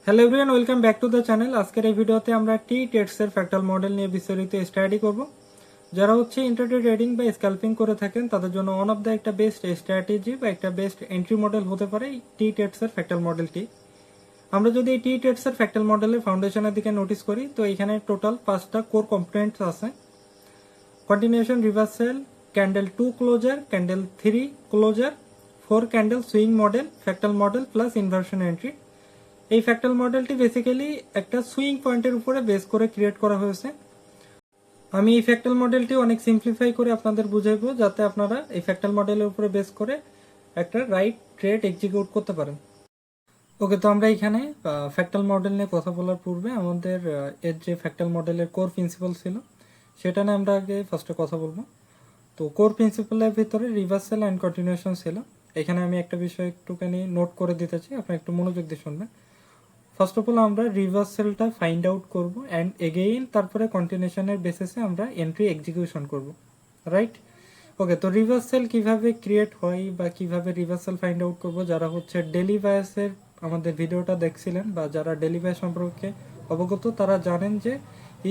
Hello everyone, welcome back to the channel. আজকের এই ভিডিওতে আমরা টি টেটস এর ফ্র্যাক্টাল মডেল নিয়ে বিস্তারিত স্টাডি করব। যারা ইন্ট্রাডে ট্রেডিং বা স্ক্যালপিং করে থাকেন তাদের জন্য ওয়ান অফ দ্য একটা বেস্ট স্ট্র্যাটেজি বা একটা বেস্ট এন্ট্রি মডেল হতে পারে এই টি টেটস এর ফ্র্যাক্টাল মডেলটি। আমরা যদি এই টি টেটস এর ফ্র্যাক্টাল মডেলের ফাউন্ডেশনের দিকে নোটিস করি তো এখানে টোটাল 5টা কোর কম্পোনেন্টস আছে: continuation, reversal, candle 2 closure, candle 3 closure, 4 candle swing model, fractal model plus inversion entry. এই ফ্র্যাক্টাল মডেলটি বেসিক্যালি একটা সুইং পয়েন্টের উপরে বেস করে ক্রিয়েট করা হয়েছে। আমি এই ফ্র্যাক্টাল মডেলটি অনেক সিম্পলিফাই করে আপনাদের বুঝাইবো যাতে আপনারা এই ফ্র্যাক্টাল মডেলের উপরে বেস করে একটা রাইট ট্রেড এক্সিকিউট করতে পারেন। ওকে, তো আমরা এখানে ফ্র্যাক্টাল মডেল নিয়ে কথা বলার পূর্বে আমাদের এর যে ফ্র্যাক্টাল মডেলের কোর প্রিন্সিপাল ছিল সেটা নিয়ে আমরা আগে ফার্স্টে কথা বলবো। তো কোর প্রিন্সিপালের ভিতরে রিভার্সাল অ্যান্ড কন্টিনিউশন ছিল। এখানে আমি একটা বিষয় একটুখানি নোট করে দিতে চাই, আপনি একটু মনোযোগ দিয়ে শুনবেন। ফার্স্ট অফ অল আমরা রিভার্সালটা ফাইন্ড আউট করব অ্যান্ড এগেইন তারপরে কন্টিনিউশনের বেসিসে আমরা এন্ট্রি এক্সিকিউশন করব, রাইট? ওকে, তো রিভার্সাল কিভাবে ক্রিয়েট হয় বা কিভাবে রিভার্সাল ফাইন্ড আউট করব, যারা ডেলি বায়াসের আমাদের ভিডিওটা দেখছিলেন বা যারা ডেলি বায়াস সম্পর্কে অবগত তারা জানেন যে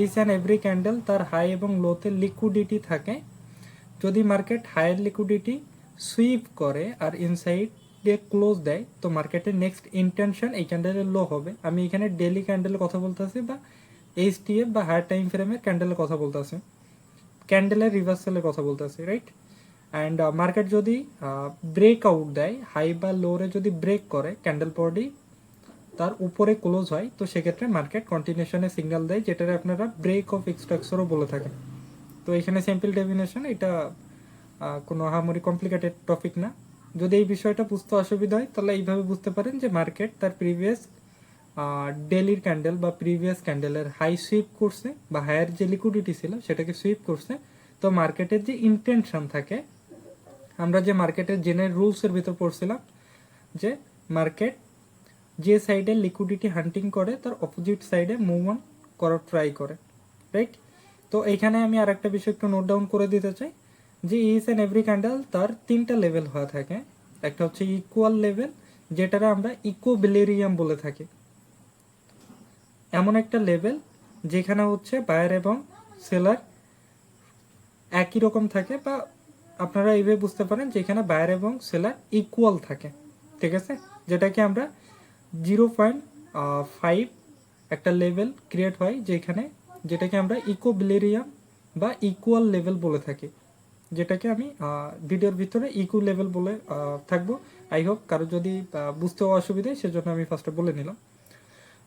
ইচ অ্যান্ড এভরি ক্যান্ডেল তার হাই এবং লোতে লিকুইডিটি থাকে। যদি মার্কেট হায়ার লিকুইডিটি সুইপ করে আর ইনসাইড দিয়ে ক্লোজ দেয় তো মার্কেটের নেক্সট ইন্টেনশন এই ক্যান্ডেলের লো হবে। আমি এখানে ডেলি ক্যান্ডেলের কথা বলতেছি বা এইচটিএফ বা হায়ার টাইম ফ্রেমের ক্যান্ডেলের কথা বলতেছি, ক্যান্ডেলের রিভার্সালের কথা বলতেছি, রাইট? অ্যান্ড মার্কেট যদি ব্রেক আউট দেয়, হাই বা লোরে যদি ব্রেক করে ক্যান্ডেল বডি তার উপরে ক্লোজ হয় তো সেক্ষেত্রে মার্কেট কন্টিনিউশনের সিগন্যাল দেয়, যেটারে আপনারা ব্রেক অফ স্ট্রাকচারও বলে থাকেন। তো এখানে সিম্পল ডেফিনেশন, এটা কোনো আহামরি কমপ্লিকেটেড টপিক না। যদি এই বিষয়টা বুঝতে অসুবিধা হয় তাহলে এইভাবে বুঝতে পারেন যে মার্কেট তার প্রিভিয়াস ডেলির ক্যান্ডেল বা প্রিভিয়াস ক্যান্ডেলের হাই সুইপ করছে বা হায়ার যে লিকুইডিটি ছিল সেটাকে সুইপ করছে। তো মার্কেটের যে ইন্টেনশন থাকে, আমরা যে মার্কেটের জেনারেল রুলসের ভিতর পড়ছিলাম যে মার্কেট যে সাইডে লিকুইডিটি হান্টিং করে তার অপোজিট সাইডে মুভ অন করার ট্রাই করে, রাইট? তো এইখানে আমি আর একটা বিষয় একটু নোট ডাউন করে দিতে চাই যে ইচ অ্যান্ড এভরি ক্যান্ডেল তার 3টা লেভেল হয়ে থাকে। একটা হচ্ছে ইকুয়াল লেভেল, যেটারে আমরা ইকুইলিব্রিয়াম বলে থাকি। এমন একটা লেভেল যেখানে বায়ার এবং সেলার একই রকম থাকে, বা আপনারা এইভাবে বুঝতে পারেন যেখানে বায়ার এবং সেলার ইকুয়াল থাকে, ঠিক আছে? যেটাকে আমরা 0.5 একটা লেভেল ক্রিয়েট হয় যেটাকে আমরা ইকুইলিব্রিয়াম বা ইকুয়াল লেভেল বলে থাকি, যেটাকে আমি ভিডিওর ভিতরে ইকু লেভেল বলে থাকবো। আই হোপ কারো যদি বুঝতে অসুবিধা সেজন্য আমি ফার্স্টে বলে নিলাম।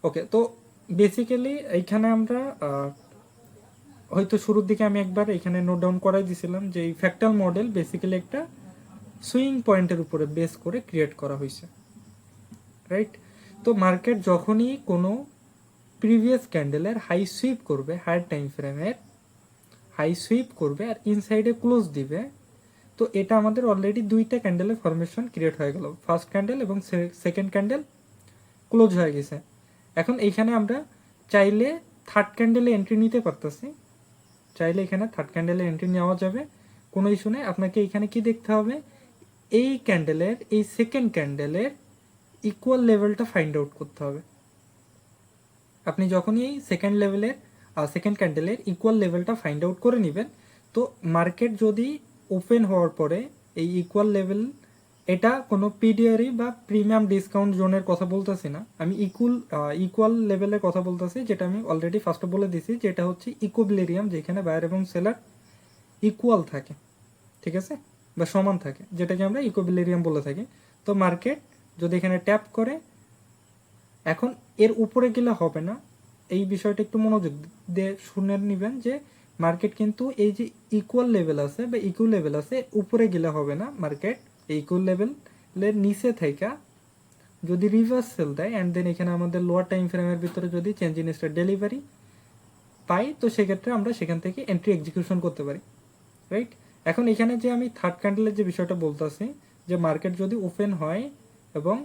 ওকে, তো বেসিক্যালি এইখানে আমরা হয়তো শুরুর দিকে আমি একবার এখানে নোট ডাউন করাই দিয়েছিলাম যে এই ফ্র্যাক্টাল মডেল বেসিক্যালি একটা সুইং পয়েন্টের উপরে বেস করে ক্রিয়েট করা হয়েছে, রাইট? তো মার্কেট যখনই কোনো প্রিভিয়াস ক্যান্ডেলের হাই সুইপ করবে, হায়ার টাইম ফ্রেমের হাই সুইপ করবে আর ইনসাইডে ক্লোজ দিবে, তো এটা আমাদের অলরেডি 2টা ক্যান্ডেলের ফরমেশন ক্রিয়েট হয়ে গেল, ফার্স্ট ক্যান্ডেল এবং সেকেন্ড ক্যান্ডেল ক্লোজ হয়ে গেছে। এখন এইখানে আমরা চাইলে থার্ড ক্যান্ডেলে এন্ট্রি নিতে পারতেছি, চাইলে এখানে থার্ড ক্যান্ডেলে এন্ট্রি নেওয়া যাবে, কোনো ইস্যু নেই। আপনাকে এখানে কি দেখতে হবে, এই ক্যান্ডেলের এই সেকেন্ড ক্যান্ডেলের ইকুয়াল লেভেলটা ফাইন্ড আউট করতে হবে। আপনি যখনই এই সেকেন্ড ক্যান্ডেলের ইকুয়াল লেভেলটা ফাইন্ড আউট করে নেবেন তো মার্কেট যদি ওপেন হওয়ার পরে এই ইকুয়াল লেভেল, এটা কোনো পিডিআরই বা প্রিমিয়াম ডিসকাউন্ট জোনের কথা বলতেছি না, আমি ইকুয়াল লেভেলের কথা বলতেছি, যেটা আমি অলরেডি ফার্স্টে বলে দিছি, যেটা হচ্ছে ইকুইলিব্রিয়াম, যেখানে বায়ার এবং সেলার ইকুয়াল থাকে, ঠিক আছে, বা সমান থাকে, যেটাকে আমরা ইকুইলিব্রিয়াম বলে থাকি। তো মার্কেট যদি এখানে ট্যাপ করে, এখন এর উপরে গেলে হবে না, এই বিষয়টা একটু মনোযোগ দিয়ে শুনে নেবেন যে মার্কেট কিন্তু এই যে ইকুয়াল লেভেল আছে বা ইকুয়াল লেভেল আছে উপরে গেলে হবে না, মার্কেট এই ইকুয়াল লেভেলের নিচে থাকা যদি রিভার্সাল দেয় অ্যান্ড দেন এখানে আমাদের লোয়ার টাইম ফ্রেমের ভিতরে যদি চেঞ্জ ইন স্টেট ডেলিভারি পাই তো সেক্ষেত্রে আমরা সেখান থেকে এন্ট্রি এক্সিকিউশন করতে পারি, রাইট? এখন এখানে যে আমি থার্ড ক্যান্ডেলের যে বিষয়টা বলতেছি যে মার্কেট যদি ওপেন হয় এবং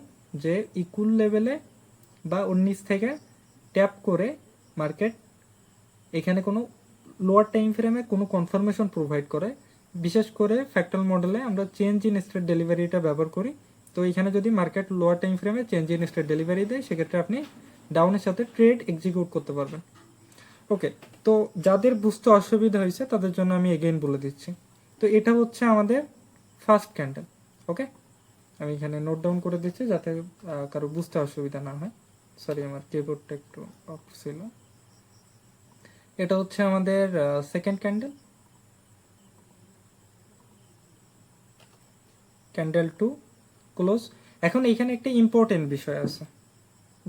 যে ইকুয়াল লেভেলে বা 19 থেকে ট্যাপ করে মার্কেট এখানে কোনো লোয়ার টাইম ফ্রেমে কোনো কনফার্মেশন প্রোভাইড করে, বিশেষ করে ফ্র্যাক্টাল মডেলে আমরা চেঞ্জ ইন স্টেট ডেলিভারিটা ব্যবহার করি। তো এখানে যদি মার্কেট লোয়ার টাইম ফ্রেমে চেঞ্জ ইন স্টেট ডেলিভারি দেয় সেক্ষেত্রে আপনি ডাউনের সাথে ট্রেড এক্সিকিউট করতে পারবেন। ওকে, তো যাদের বুঝতে অসুবিধা হয়েছে তাদের জন্য আমি এগেইন বলে দিচ্ছি। তো এটা হচ্ছে আমাদের ফার্স্ট ক্যান্ডেল। ওকে, আমি এখানে নোট ডাউন করে দিচ্ছি যাতে কারো বুঝতে অসুবিধা না হয়। সরি, আমার কিবোর্ডটা একটু অফ ছিল। এটা হচ্ছে আমাদের সেকেন্ড ক্যান্ডেল, ক্যান্ডেল 2 ক্লোজ। এখন এইখানে একটা ইম্পর্টেন্ট বিষয় আছে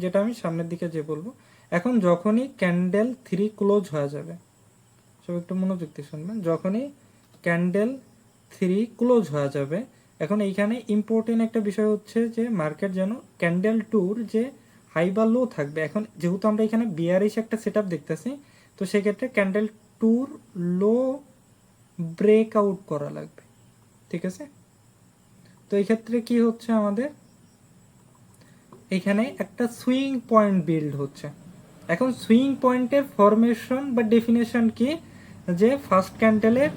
যেটা আমি সামনের দিকে যে বলবো। এখন যখনই ক্যান্ডেল 3 ক্লোজ হয়ে যাবে, সব একটু মনোযোগ দিয়ে শুনবেন, যখনই ক্যান্ডেল 3 ক্লোজ হয়ে যাবে, এখন এইখানে ইম্পর্টেন্ট একটা বিষয় হচ্ছে যে মার্কেট যেন ক্যান্ডেল 2-র যে হাই বা লো থাকবে। এখন যেহেতু আমরা এখানে বিয়ারিশ একটা সেট আপ দেখতেছি, তো সেক্ষেত্রে ক্যান্ডেল 2-র লো ব্রেক আউট করা লাগবে। ঠিক আছে, তো এই ক্ষেত্রে কি হচ্ছে, আমাদের এখানে একটা সুইং পয়েন্ট বিল্ড হচ্ছে। এখন সুইং পয়েন্টের ফরমেশন বা ডেফিনেশন কি, যে ফার্স্ট ক্যান্ডেলের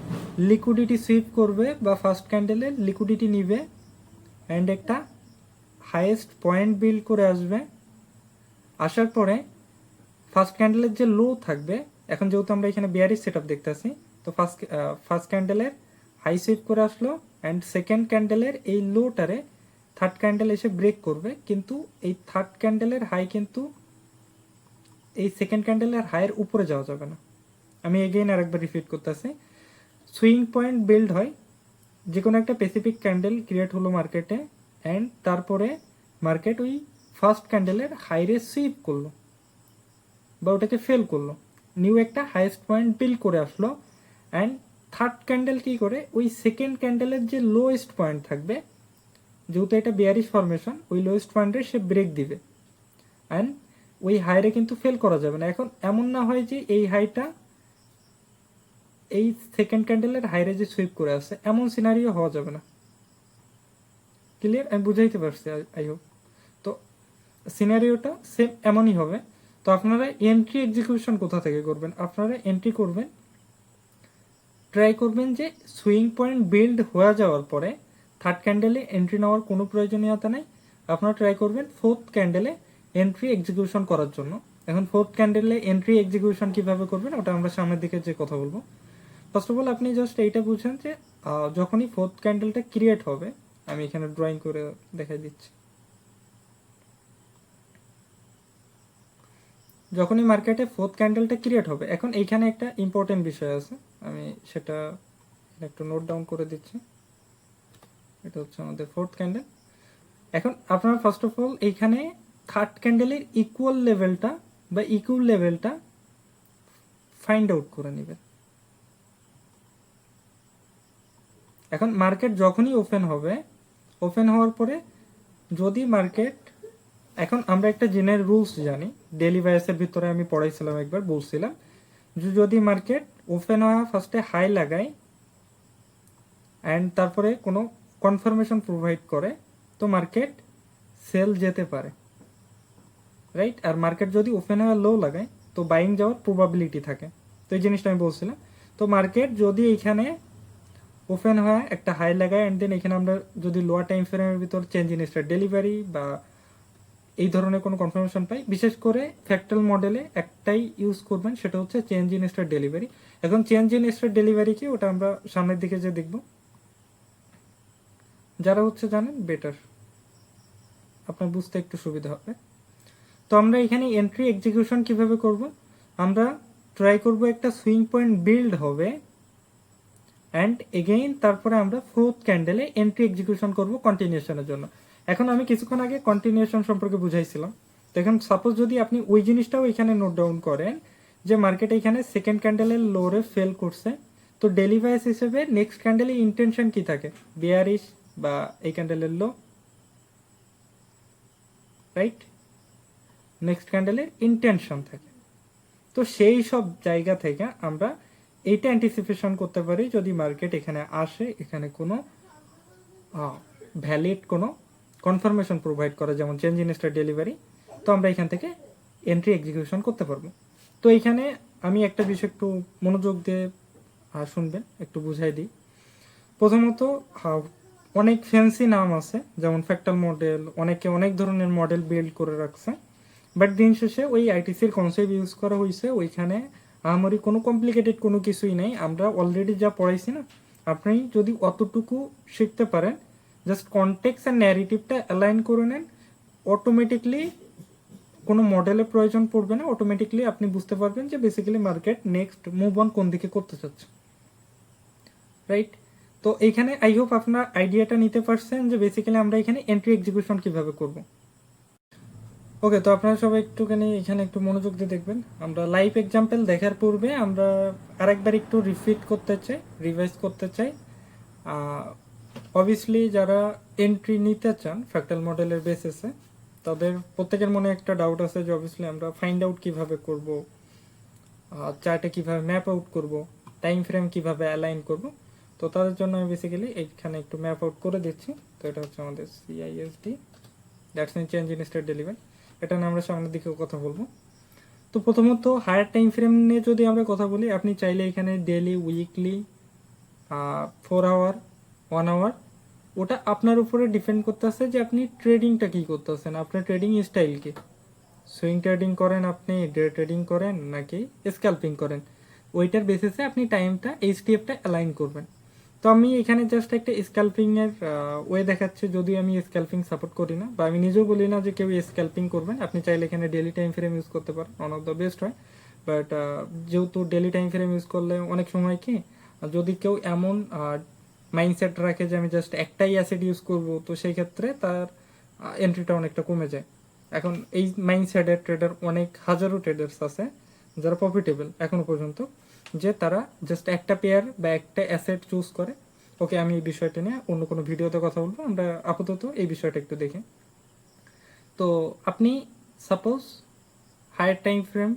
লিকুইডিটি সুইপ করবে বা ফার্স্ট ক্যান্ডেলের লিকুইডিটি নিবে অ্যান্ড একটা হাইয়েস্ট পয়েন্ট বিল্ড করে আসবে। আসার পরে ফার্স্ট ক্যান্ডেলের যে লো থাকবে, এখন যেহেতু আমরা এখানে বিয়ারিশ সেট আপ দেখতেছি, তো ফার্স্ট ক্যান্ডেলের হাই সুইপ করে আসলো অ্যান্ড সেকেন্ড ক্যান্ডেলের এই লোটারে থার্ড ক্যান্ডেল এসে ব্রেক করবে, কিন্তু এই থার্ড ক্যান্ডেলের হাই কিন্তু এই সেকেন্ড ক্যান্ডেলের হাইয়ের উপরে যাওয়া যাবে না। আমি এগেইন আরেকবার রিপিট করতেছি, সুইং পয়েন্ট বিল্ড হয়, যে কোনো একটা স্পেসিফিক ক্যান্ডেল ক্রিয়েট হলো মার্কেটে অ্যান্ড তারপরে মার্কেট ওই ফার্স্ট ক্যান্ডেলের হাইরে সুইপ করলো বা ওটাকে ফেল করলো, নিউ একটা হাইয়েস্ট পয়েন্ট বিল্ড করে আসলো অ্যান্ড থার্ড ক্যান্ডেল কি করে, ওই সেকেন্ড ক্যান্ডেলের যে লোয়েস্ট পয়েন্ট থাকবে, যেহেতু এটা বিয়ারিশ ফরমেশন, ওই লোয়েস্ট পয়েন্টে সে ব্রেক দিবে অ্যান্ড ওই হাইরে কিন্তু ফেল করা যাবে না। এখন এমন না হয় যে এই হাইটা এই সেকেন্ড ক্যান্ডেলের হাইরে যে সুইপ করে আসছে, এমন সিনারিও হওয়া যাবে না। ক্লিয়ার? আমি বুঝাইতে পারছি আই হোপ। তো সিনারিওটা সেম এমনই হবে। তো আপনারা এন্ট্রি এক্সিকিউশন কোথা থেকে করবেন, আপনারা এন্ট্রি করবেন, ট্রাই করবেন যে সুইং পয়েন্ট বিল্ড হয়ে যাওয়ার পরে থার্ড ক্যান্ডেলে এন্ট্রি নেওয়ার কোনো প্রয়োজনীয়তা নেই। আপনারা ট্রাই করবেন ফোর্থ ক্যান্ডেলে এন্ট্রি এক্সিকিউশন করার জন্য। এখন ফোর্থ ক্যান্ডেলে এন্ট্রি এক্সিকিউশন কিভাবে করবেন ওটা আমরা সামনের দিকে যে কথা বলবো। ফার্স্ট অফ অল আপনি জাস্ট এইটা বুঝেন যে যখনই ফোর্থ ক্যান্ডেলটা ক্রিয়েট হবে, আমি এখানে ড্রয়িং করে দেখাই দিচ্ছি, যখনই মার্কেটে ফোর্থ ক্যান্ডেলটা ক্রিয়েট হবে, এখন এইখানে একটা ইম্পর্টেন্ট বিষয় আছে, আমি সেটা একটু নোট ডাউন করে দিচ্ছি। এটা হচ্ছে আমাদের ফোর্থ ক্যান্ডেল। এখন আপনারা ফার্স্ট অফ অল এইখানে থার্ড ক্যান্ডেলের ইকুয়াল লেভেলটা বা ইকুয়াল লেভেলটা ফাইন্ড আউট করে নেবেন। এখন মার্কেট যখনই ওপেন হবে, ওপেন হওয়ার পরে যদি মার্কেট, এখন আমরা একটা জেনারেল রুলস জানি, ডেলি বাইসের ভিতরে আমি পড়াইছিলাম একবার, বলছিলাম যে যদি মার্কেট ওপেন হওয়া ফার্স্টে হাই লাগায় অ্যান্ড তারপরে কোনো কনফার্মেশন প্রোভাইড করে, তো মার্কেট সেল যেতে পারে, রাইট? আর মার্কেট যদি ওপেন হওয়া লো লাগায় তো বাইং যাওয়ার প্রবাবিলিটি থাকে। তো এই জিনিসটা আমি বলছিলাম। তো মার্কেট যদি এইখানে ওপেন হয় একটা হাই লাগায় অ্যান্ড দেন এখানে আমরা যদি লোয়ার টাইম ফ্রেমের ভিতর চেঞ্জ ইন স্টার ডেলিভারি বা এই ধরনের কোনো কনফার্মেশন পাই, বিশেষ করে ফ্র্যাক্টাল মডেলে একটাই ইউজ করবেন, সেটা হচ্ছে চেঞ্জ ইন স্টার ডেলিভারি। এখন চেঞ্জ ইন স্টার ডেলিভারি কি, ওটা আমরা সামনের দিকে যে দেখব, যারা হচ্ছে জানেন বেটার, আপনার বুঝতে একটু সুবিধা হবে। তো আমরা এখানে এন্ট্রি এক্সিকিউশন কিভাবে করব, আমরা ট্রাই করব একটা সুইং পয়েন্ট বিল্ড হবে অ্যান্ড এগেইন তারপরে আমরা ফোর্থ ক্যান্ডেলে এন্ট্রি এক্সিকিউশন করব কন্টিনিউশনের জন্য। এখন আমি কিছুক্ষণ আগে কন্টিনিউশন সম্পর্কে বুঝাইছিলাম। তো এখন সাপোজ যদি আপনি ওই জিনিসটাও এখানে নোট ডাউন করেন যে মার্কেট এখানে সেকেন্ড ক্যান্ডেলের লোরে ফেল করছে, তো ডেলি ভাইস হিসেবে নেক্সট ক্যান্ডেলের ইন্টেনশন কি থাকে, বিয়ারিশ বা এই ক্যান্ডেলের লো, রাইট? নেক্সট ক্যান্ডেলের ইন্টেনশন থাকে। তো সেই সব জায়গা থেকে আমরা এইটা অ্যান্টিসিপেশন করতে পারি, যদি মার্কেট এখানে আসে, এখানে কোনো ভ্যালিড কোনো কনফার্মেশন প্রোভাইড করে, যেমন চেঞ্জ ইন স্টার ডেলিভারি, তো আমরা এখান থেকে এন্ট্রি এক্সিকিউশন করতে পারবো। তো এইখানে আমি একটা বিষয় একটু মনোযোগ দিয়ে শুনবেন, একটু বুঝাই দিই। প্রথমত অনেক ফ্যান্সি নাম আছে, যেমন ফ্র্যাক্টাল মডেল, অনেকে অনেক ধরনের মডেল বিল্ড করে রাখছে। বাট দিন শেষে ওই আইটিসির কনসেপ্ট ইউজ করা হয়েছে, ওইখানে আমারই কোনো কমপ্লিকেটেড কোনো কিছুই নেই, আমরা অলরেডি যা পড়াইছি না, আপনি যদি অতটুকু শিখতে পারেন, জাস্ট কনটেক্সট অ্যান্ড ন্যারেটিভটা অ্যালাইন করে নেন, অটোমেটিকলি কোনো মডেলের প্রয়োজন পড়বে না, অটোমেটিকলি আপনি বুঝতে পারবেন যে basically market next move on কোন দিকে করতে চাচ্ছে, রাইট? তো এইখানে আই হোপ আপনার আইডিয়াটা নিতে পারছেন যে বেসিক্যালি আমরা এখানে এন্ট্রি এক্সিকিউশন কিভাবে করব। ওকে, তো আপনারা সবাই একটুখানি এখানে একটু মনোযোগ দিয়ে দেখবেন। আমরা লাইভ এক্সাম্পল দেখার পূর্বে আমরা আরেকবার একটু রিপিট করতে চাই, রিভাইজ করতে চাই। অবভিয়াসলি যারা এন্ট্রি নিতে চান ফ্র্যাক্টাল মডেলের বেসিসে, তাদের প্রত্যেকের মনে একটা ডাউট আছে যে অবভিয়াসলি আমরা ফাইন্ড আউট কিভাবে করব, চার্টে কিভাবে ম্যাপ আউট করব, টাইম ফ্রেম কিভাবে অ্যালাইন করব। তো তাদের জন্য আমি বেসিক্যালি এইখানে একটু ম্যাপ আউট করে দিচ্ছি। তো এটা হচ্ছে আমাদের CISD, that's mean change in state delivery. এটা নিয়ে আমরা সামনের দিকেও কথা বলবো। তো প্রথমত হায়ার টাইম ফ্রেম নিয়ে যদি আমরা কথা বলি, আপনি চাইলে এখানে ডেলি, উইকলি, 4 আওয়ার, 1 আওয়ার, ওটা আপনার উপরে ডিপেন্ড করতেছে যে আপনি ট্রেডিংটা কি করতেছেন, আপনার ট্রেডিং স্টাইল কি, সুইং ট্রেডিং করেন আপনি, ডে ট্রেডিং করেন নাকি স্ক্যাল্পিং করেন, ওইটার বেসিসে আপনি টাইমটা এইচটিএফটা অ্যালাইন করবেন। তো আমি এখানে জাস্ট একটা স্ক্যাল্পিং এর ওয়ে দেখাচ্ছি, যদিও আমি স্ক্যাল্পিং সাপোর্ট করি না, বা আমি নিজেও বলি না যে কেউ স্ক্যাল্পিং করবেন। আপনি চাইলে এখানে ডেলি টাইম ফ্রেম ইউজ করতে পারেন, ওয়ান অফ দ্য বেস্ট হয়। বাট যেহেতু ডেলি টাইম ফ্রেম ইউজ করলে অনেক সময় কি, যদি কেউ এমন মাইন্ডসেট রাখে যে আমি জাস্ট একটাই অ্যাসেট ইউজ করব, তো সেই ক্ষেত্রে তার এন্ট্রিটা অনেকটা কমে যায়। এখন এই মাইন্ডসেটের ট্রেডার অনেক হাজারো ট্রেডার্স আছে যারা প্রফিটেবল এখনো পর্যন্ত, যে তারা জাস্ট একটা পেয়ার বা একটা অ্যাসেট চুজ করে। ওকে, আমি এই বিষয়টা নিয়ে অন্য কোনো ভিডিওতে কথা বলবো, আমরা আপাতত এই বিষয়টা একটু দেখি। তো আপনি সাপোজ হায়ার টাইম ফ্রেম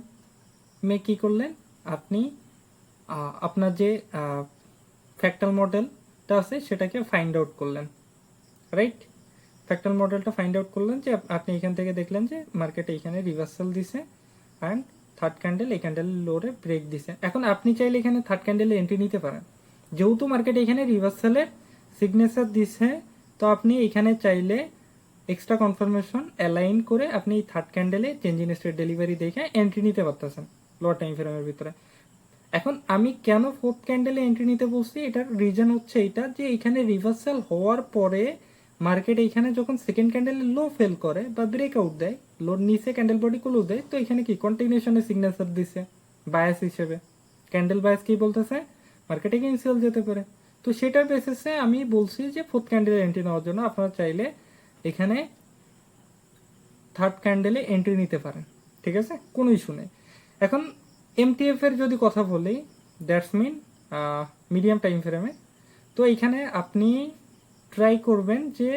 মে কি করলেন, আপনি আপনার যে ফ্র্যাক্টাল মডেলটা আছে সেটাকে ফাইন্ড আউট করলেন, রাইট? ফ্র্যাক্টাল মডেলটা ফাইন্ড আউট করলেন যে আপনি এখান থেকে দেখলেন যে মার্কেটে এখানে রিভার্সাল দিছে অ্যান্ড থার্ড ক্যান্ডেল এই ক্যান্ডেলের লোরে ব্রেক দিছে। এখন আপনি চাইলে এখানে থার্ড ক্যান্ডেলে এন্ট্রি নিতে পারেন, যেহেতু মার্কেট এখানে রিভার্সালের সিগনেচার দিছে। তো আপনি এখানে চাইলে এক্সট্রা কনফার্মেশন অ্যালাইন করে আপনি এই থার্ড ক্যান্ডেলে চেঞ্জ ইন স্টেট ডেলিভারি দেখে এন্ট্রি নিতে পারতেছেন লোয়ার টাইম ফ্রেমের ভিতরে। এখন আমি কেন ফোর্থ ক্যান্ডেলে এন্ট্রি নিতে বলছি, এটার রিজন হচ্ছে এটা যে এখানে রিভার্সাল হওয়ার পরে মার্কেট এইখানে যখন সেকেন্ড ক্যান্ডেলে লো ফেল করে বা ব্রেকআউট দেয়, লোর নিচে ক্যান্ডেল বডি ক্লোজ দেয়, তো এখানে কি কন্টিনিউশনের সিগনেচার দিছে বায়াস হিসেবে। ক্যান্ডেল বায়াস কি বলতেছে, মার্কেটে ক্যান্সেল যেতে পারে। তো সেটার বেসিসে আমি বলছি যে ফোর্থ ক্যান্ডেলে এন্ট্রি নেওয়ার জন্য আপনারা চাইলে এখানে থার্ড ক্যান্ডেলে এন্ট্রি নিতে পারেন, ঠিক আছে, কোনো ইস্যু নেই। এখন এমটিএফ এর যদি কথা বলি, দ্যাটস মিন মিডিয়াম টাইম ফ্রেমে, তো এইখানে আপনি ট্রাই করবেন যে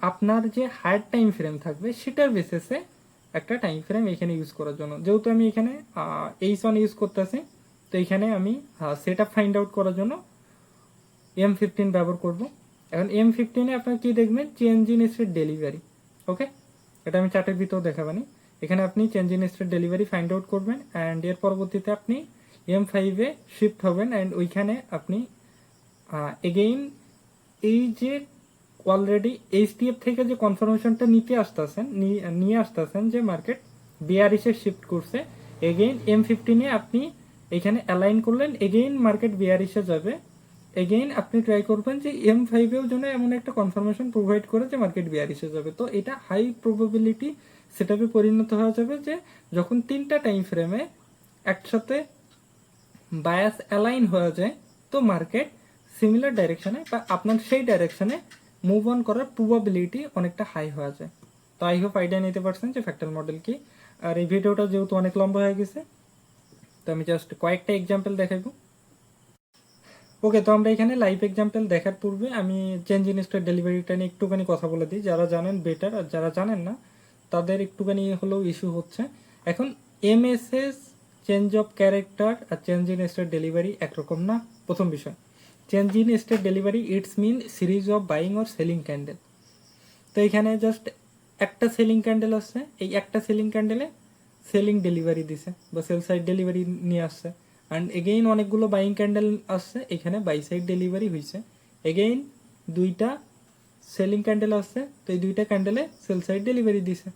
আপনার যে হায়ার টাইম ফ্রেম থাকবে সেটার বেসিসে একটা টাইম ফ্রেম এখানে ইউজ করার জন্য। যেহেতু আমি এখানে H1 ইউজ করতেছি, তো এখানে আমি সেট আপ ফাইন্ড আউট করার জন্য M15 ব্যবহার করব। এখন M15-এ আপনার কি দেখবেন, চেঞ্জ ইন স্টেট ডেলিভারি। ওকে, এটা আমি চার্টের ভিতর দেখাবানি। এখানে আপনি change in state delivery find out করবেন অ্যান্ড এর পরবর্তীতে আপনি M5-এ শিফট হবেন অ্যান্ড ওইখানে আপনি এগেইন এই যে অলরেডি এইচটিএফ থেকে যে কনফার্মেশনটা নিয়ে আসতেছেন যে মার্কেট বিআরএসে শিফট করছে, এগেইন M15-এ আপনি এখানে অ্যালাইন করলেন, এগেইন মার্কেট বিআরএসে যাবে, এগেইন আপনি ট্রাই করবেন যে M5-এও যেন এমন একটা কনফার্মেশন প্রোভাইড করে যে মার্কেট বিআরএসে যাবে। তো এটা হাই প্রবাবিলিটি সেটাপে পরিণত হয়ে যাবে যে যখন তিনটা টাইম ফ্রেমে একসাথে বায়াস অ্যালাইন হয়ে যায়, তো মার্কেট সিমিলার ডাইরেকশনে বা আপনার সেই ডাইরেকশনে মুভ অন করার প্রবাবিলিটি অনেকটা হাই হয়ে যায়। তো আই হোপ আইডিয়া নিতে পারছেন যে ফ্র্যাক্টাল মডেল কি। আর এই ভিডিওটা যেহেতু অনেক লম্বা হয়ে গেছে, তো আমি জাস্ট কয়েকটা এক্সাম্পল দেখাবো। ওকে, তো আমরা এখানে লাইভ এক্সাম্পল দেখার পূর্বে আমি চেঞ্জ ইন স্টেট ডেলিভারিটা নিয়ে একটুখানি কথা বলে দিই। যারা জানেন বেটার, আর যারা জানেন না তাদের একটুখানি হলেও ইস্যু হচ্ছে। এখন এমএসএস, চেঞ্জ অফ ক্যারেক্টার আর চেঞ্জ ইন স্টেট ডেলিভারি একরকম না। প্রথম বিষয়, change in state delivery it's mean series of buying or selling candle. তো এখানে জাস্ট একটা সেলিং ক্যান্ডেল আসছে, এই একটা সেলিং ক্যান্ডেলে সেলিং ডেলিভারি দিছে বা সেল সাইড ডেলিভারি নিয়ে আসছে, অ্যান্ড এগেইন অনেকগুলো বাইং ক্যান্ডেল আসছে, এখানে বাই সাইড ডেলিভারি হয়েছে। এগেইন দুইটা সেলিং ক্যান্ডেল আসছে, তো এই দুইটা ক্যান্ডেলে সেল সাইড ডেলিভারি দিছে।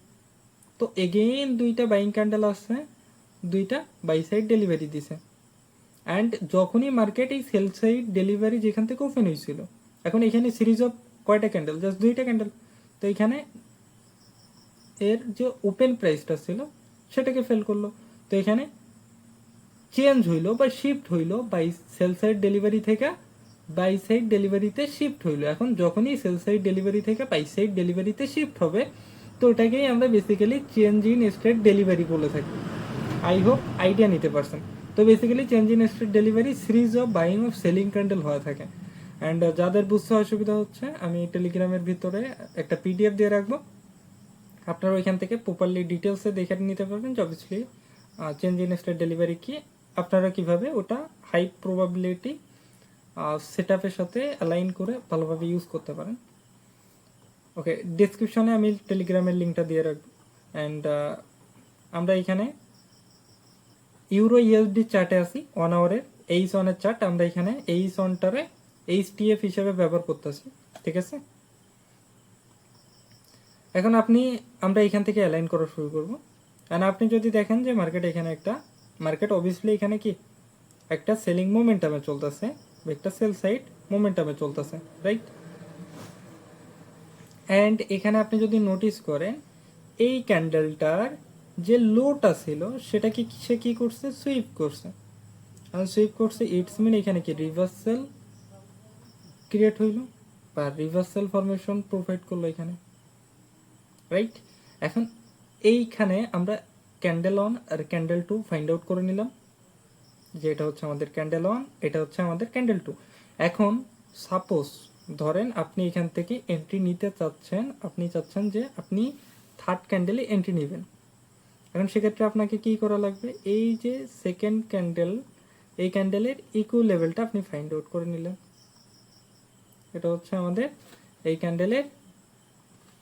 তো এগেইন দুইটা বাইং ক্যান্ডেল আসছে, দুইটা বাই সাইড ডেলিভারি দিছে। অ্যান্ড যখনই মার্কেট এই সেল সাইড ডেলিভারি যেখান থেকে ওপেন হয়েছিল, এখন এখানে সিরিজ অফ কয়টা ক্যান্ডেল, জাস্ট দুইটা ক্যান্ডেল, তো এখানে এর যে ওপেন প্রাইসটা ছিল সেটাকে ফেল করলো। তো এখানে চেঞ্জ হইলো বা শিফট হইলো বাই সেল সাইড ডেলিভারি থেকে বাই সাইড ডেলিভারিতে শিফট হইলো। এখন যখনই সেল সাইড ডেলিভারি থেকে বাই সাইড ডেলিভারিতে শিফট হবে, তো ওটাকেই আমরা basically change in state delivery বলে থাকি। আই হোপ আইডিয়া নিতে পারছেন। তো basically change in state delivery series of buying of selling candle হয়ে থাকে। অ্যান্ড যাদের বুঝতে অসুবিধা হচ্ছে, আমি টেলিগ্রামের ভিতরে একটা পিডিএফ দিয়ে রাখবো, আপনারা ওইখান থেকে প্রপারলি ডিটেলসে দেখে নিতে পারবেন যে obviously change in state delivery কি, আপনারা কিভাবে ওটা হাই প্রবাবিলিটি সেট আপের সাথে অ্যালাইন করে ভালোভাবে ইউজ করতে পারেন। ওকে, ডিসক্রিপশনে আমি টেলিগ্রামের লিঙ্কটা দিয়ে রাখবো। অ্যান্ড আমরা এখানে ইউরো ইউএসডি চার্টে আসি 1 আওয়ারের এইচ ওয়ানের চার্ট, আমরা এখানে এইচ ওয়ানটারে এইচটিএফ হিসেবে ব্যবহার করতেছি, ঠিক আছে। এখন আমরা এখান থেকে অ্যালাইন করা শুরু করবো। কারণ আপনি যদি দেখেন যে মার্কেট অবভিয়াসলি এখানে কি একটা সেলিং মোমেন্টামে চলতেছে, একটা সেল সাইড মোমেন্টামে চলতেছে, রাইট। অ্যান্ড এখানে আপনি যদি নোটিস করেন, এই ক্যান্ডেলটার যে লোটা ছিল সেটাকে সে কি করছে, সুইপ করছে। আর সুইপ করছে ইটস মিন এখানে কি রিভার্সাল ক্রিয়েট হইল বা রিভার্সাল ফরমেশন প্রোভাইড করলো এখানে, রাইট। এখন এইখানে আমরা ক্যান্ডেল অন আর ক্যান্ডেল টু ফাইন্ড আউট করে নিলাম, যে এটা হচ্ছে আমাদের ক্যান্ডেল অন, এটা হচ্ছে আমাদের ক্যান্ডেল টু। এখন সাপোজ ধরেন আপনি এখান থেকে এন্ট্রি নিতে চাচ্ছেন, আপনি চাচ্ছেন যে আপনি থার্ড ক্যান্ডেলে এন্ট্রি নেবেন। এখন সেক্ষেত্রে আপনাকে কি করা লাগবে, এই যে সেকেন্ড ক্যান্ডেল, এই ক্যান্ডেলের ইকুই লেভেলটা আপনি ফাইন্ড আউট করে নিলেন। এটা হচ্ছে আমাদের এই ক্যান্ডেলের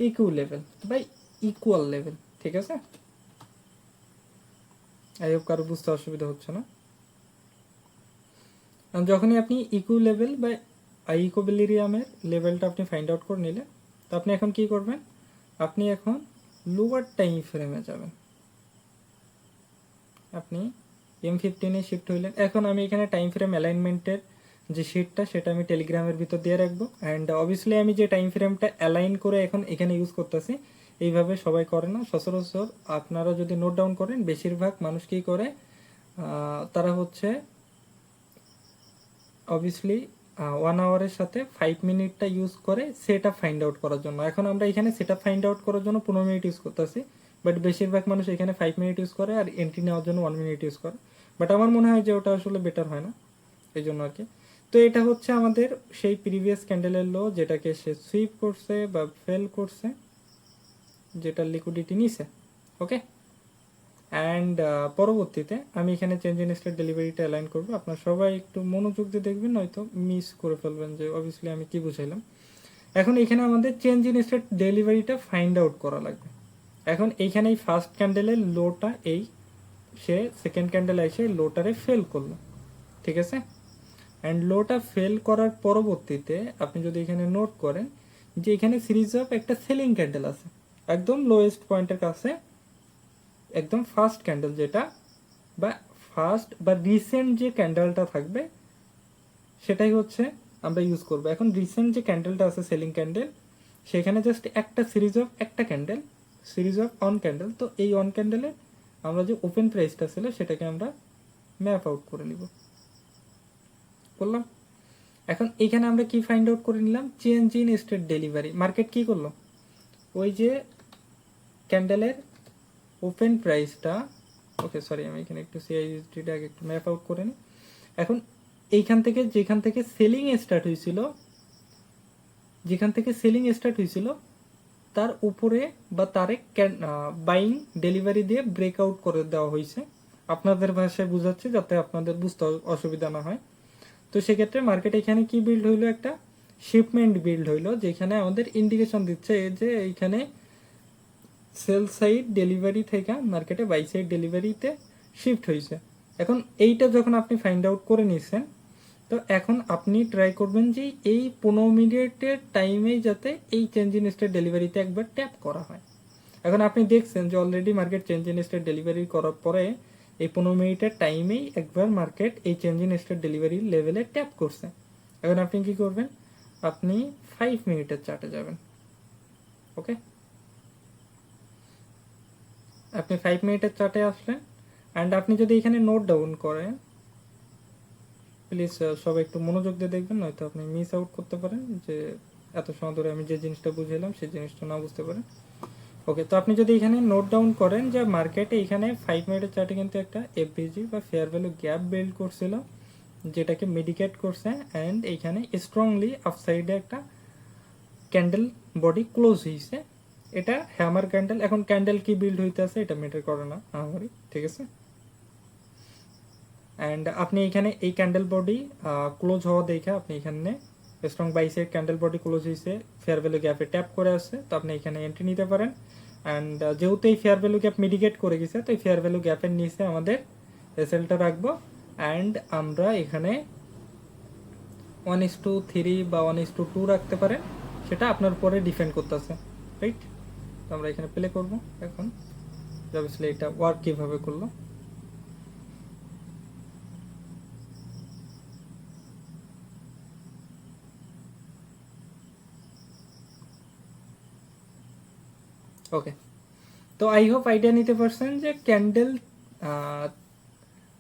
ইকুই লেভেল বা ইকুয়াল লেভেল, ঠিক আছে। আই হোপ কারো বুঝতে অসুবিধা হচ্ছে না। যখনই আপনি ইকুই লেভেল বা ইকুইলিব্রিয়ামের লেভেলটা আপনি ফাইন্ড আউট করে নিলেন, তো আপনি এখন কি করবেন, আপনি এখন লোয়ার টাইম ফ্রেমে যাবেন। আপনি M15 এ শিফট হইলেন। এখন আমি এখানে টাইম ফ্রেম অ্যালাইনমেন্টের যে শিটটা সেটা আমি টেলিগ্রামের ভিতর দিয়ে রাখবো। অ্যান্ড অবভিয়াসলি আমি যে টাইম ফ্রেমটা অ্যালাইন করে এখন এখানে ইউজ করতেছি, এইভাবে সবাই করে না। সচরাচর আপনারা যদি নোট ডাউন করেন, বেশিরভাগ মানুষ কি করে, তারা হচ্ছে অবভিয়াসলি 1 আওয়ারের সাথে 5 মিনিটটা ইউজ করে সেট আপ ফাইন্ড আউট করার জন্য। এখন আমরা এখানে সেট আপ ফাইন্ড আউট করার জন্য 15 মিনিট ইউজ করতেছি, বাট বেশিরভাগ মানুষ এখানে 5 মিনিট ইউজ করে আর এন্ট্রি নেওয়ার জন্য 1 মিনিট ইউজ করে। বাট আমার মনে হয় যে ওটা আসলে বেটার হয় না, এই জন্য আর কি। তো এটা হচ্ছে আমাদের সেই প্রিভিয়াস ক্যান্ডেলের লো, যেটাকে সে সুইপ করছে বা ফেল করছে, যেটা লিকুইডিটি নিছে, ওকে। অ্যান্ড পরবর্তীতে আমি এখানে চেঞ্জ ইন স্টেট ডেলিভারিটা অ্যালাইন করবো। আপনারা সবাই একটু মনোযোগ দিয়ে দেখবেন, নয়তো মিস করে ফেলবেন যে অবভিয়াসলি আমি কি বুঝাইলাম। এখন এখানে আমাদের চেঞ্জ ইন স্টেট ডেলিভারিটা ফাইন্ড আউট করা লাগবে। এখন এইখানে এই ফার্স্ট ক্যান্ডেলের লোটা সে সেকেন্ড ক্যান্ডেল এসে লোটারে ফেল করলো, ঠিক আছে। অ্যান্ড লোটা ফেল করার পরবর্তীতে আপনি যদি এখানে নোট করেন যে এখানে সিরিজ অফ একটা সেলিং ক্যান্ডেল আছে একদম লোয়েস্ট পয়েন্টের কাছে, একদম ফার্স্ট ক্যান্ডেল যেটা বা রিসেন্ট যে ক্যান্ডেলটা থাকবে সেটাই হচ্ছে আমরা ইউজ করবো। এখন রিসেন্ট যে ক্যান্ডেলটা আছে সেলিং ক্যান্ডেল, সেখানে জাস্ট একটা সিরিজ অফ অন ক্যান্ডেল। তো এই অন ক্যান্ডেলে আমরা যে ওপেন প্রাইসটা ছিল সেটাকে আমরা ম্যাপ আউট করে নিব, করলাম। এখন এখানে আমরা কি ফাইন্ড আউট করে নিলাম, change in state delivery. Market কি করলো, ওই যে ক্যান্ডেলের ওপেন প্রাইসটা, ওকে সরি আমি এখানে একটু সিআইএসডিটা আগে একটু ম্যাপ আউট করে নিই। এখন যেখান থেকে সেলিং স্টার্ট হয়েছিল তার উপরে বা তারে বাইং ডেলিভারি দিয়ে ব্রেকআউট করে দেওয়া হয়েছে। আপনাদের ভাষায় বুঝাচ্ছে যাতে আপনাদের বুঝতে অসুবিধা না হয়। তো সেক্ষেত্রে মার্কেট এখানে কি বিল্ড হইলো, একটা শিপমেন্ট বিল্ড হইলো, যেখানে আমাদের ইন্ডিকেশন দিচ্ছে যে এইখানে সেল সাইড ডেলিভারি থেকে মার্কেটে বাই সাইড ডেলিভারিতে শিফট হয়েছে। এখন এইটা যখন আপনি ফাইন্ড আউট করে নিয়েছেন, তো এখন আপনি ট্রাই করবেন যে এই 15 মিনিটের টাইমেই যাতে এই চেঞ্জ ইন স্টেট ডেলিভারিতে একবার ট্যাপ করা হয়। এখন আপনি দেখছেন যে already market change in state delivery করার পরে এই 15 মিনিটের টাইমেই একবার মার্কেট এই চেঞ্জ ইন স্টেট ডেলিভারি লেভেলে ট্যাপ করছে। এখন আপনি কি করবেন, আপনি 5 মিনিটের চার্টে যাবেন। ওকে, আপনি 5 মিনিটের চার্টে আসলেন অ্যান্ড আপনি যদি এখানে নোট ডাউন করেন, প্লিজ সবাই একটু মনোযোগ দিয়ে দেখবেন, নয়তো আপনি মিস আউট করতে পারেন যে এত সময় ধরে আমি যে জিনিসটা বুঝাইলাম সেই জিনিসটা না বুঝতে পারেন। ওকে, তো আপনি যদি এখানে নোট ডাউন করেন যে মার্কেটে এখানে 5 মিনিটের চার্টে কিন্তু একটা এফভিজি বা ফেয়ার ভ্যালু গ্যাপ বিল্ড করছিল, যেটাকে মেডিকেট করছে অ্যান্ড এইখানে স্ট্রংলি আপসাইডে একটা ক্যান্ডেল বডি ক্লোজ হয়েছে। এটা হ্যামার ক্যান্ডেল। এখন ক্যান্ডেল কি বিল্ড হইতে আছে এটা ম্যাটার করে না আমারই, ঠিক আছে। অ্যান্ড আপনি এখানে এই ক্যান্ডেল বডি ক্লোজ হওয়া দেখে আপনি এখানে স্ট্রং বাইসের ক্যান্ডেল বডি ক্লোজ হয়েছে, ফেয়ার ভ্যালু গ্যাপে ট্যাপ করে আসছে, তো আপনি এখানে এন্ট্রি নিতে পারেন। অ্যান্ড যেহেতু এই ফেয়ার ভ্যালু গ্যাপ মিডিকেট করে গেছে, তো এই ফেয়ার ভ্যালু গ্যাপের নিচে আমাদের এসএলটা রাখবো অ্যান্ড আমরা এখানে 1:3 বা 1:2 রাখতে পারেন, সেটা আপনার উপরে ডিপেন্ড করতেছে, রাইট। তো আমরা এখানে প্লে করব এখন, অবভিয়াসলি এটা ওয়ার্ক কিভাবে করলো। ওকে, তো আই হোপ আইডিয়া নিতে পারছেন যে ক্যান্ডেল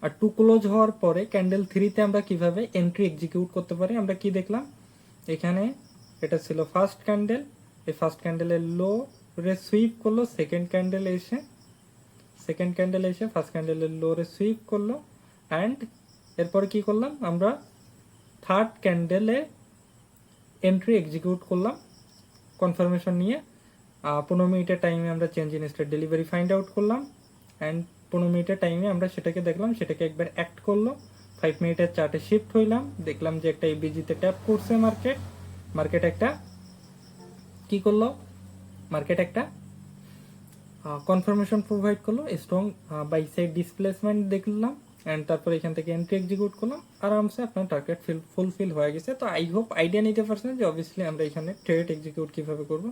আর 2 ক্লোজ হওয়ার পরে ক্যান্ডেল 3তে আমরা কিভাবে এন্ট্রি এক্সিকিউট করতে পারি। আমরা কি দেখলাম, এখানে এটা ছিল ফার্স্ট ক্যান্ডেল, এই ফার্স্ট ক্যান্ডেলের লো রে সুইপ করলো, সেকেন্ড ক্যান্ডেল এসে ফার্স্ট ক্যান্ডেলের লো রে সুইপ করলো অ্যান্ড এরপরে কি করলাম, আমরা থার্ড ক্যান্ডেলে এন্ট্রি এক্সিকিউট করলাম কনফার্মেশন নিয়ে। 15 মিনিটের টাইমে আমরা change in state delivery find out করলাম অ্যান্ড 15 মিনিটের টাইমে আমরা সেটাকে দেখলাম, সেটাকে একবার অ্যাক্ট করলো। 5 মিনিটের চার্টে শিফট হইলাম, দেখলাম যে একটা এবিজিতে ট্যাপ করছে মার্কেট একটা কি করলো, মার্কেট একটা কনফার্মেশন প্রোভাইড করলো, স্ট্রং বাই সাইড ডিসপ্লেসমেন্ট দেখলাম অ্যান্ড তারপর এখান থেকে এন্ট্রি এক্সিকিউট করলাম, আরামসে আপনার টার্গেট ফুলফিল হয়ে গেছে। তো আই হোপ আইডিয়া নিতে পারছেন যে অবভিয়াসলি আমরা এখানে ট্রেড এক্সিকিউট কিভাবে করবো।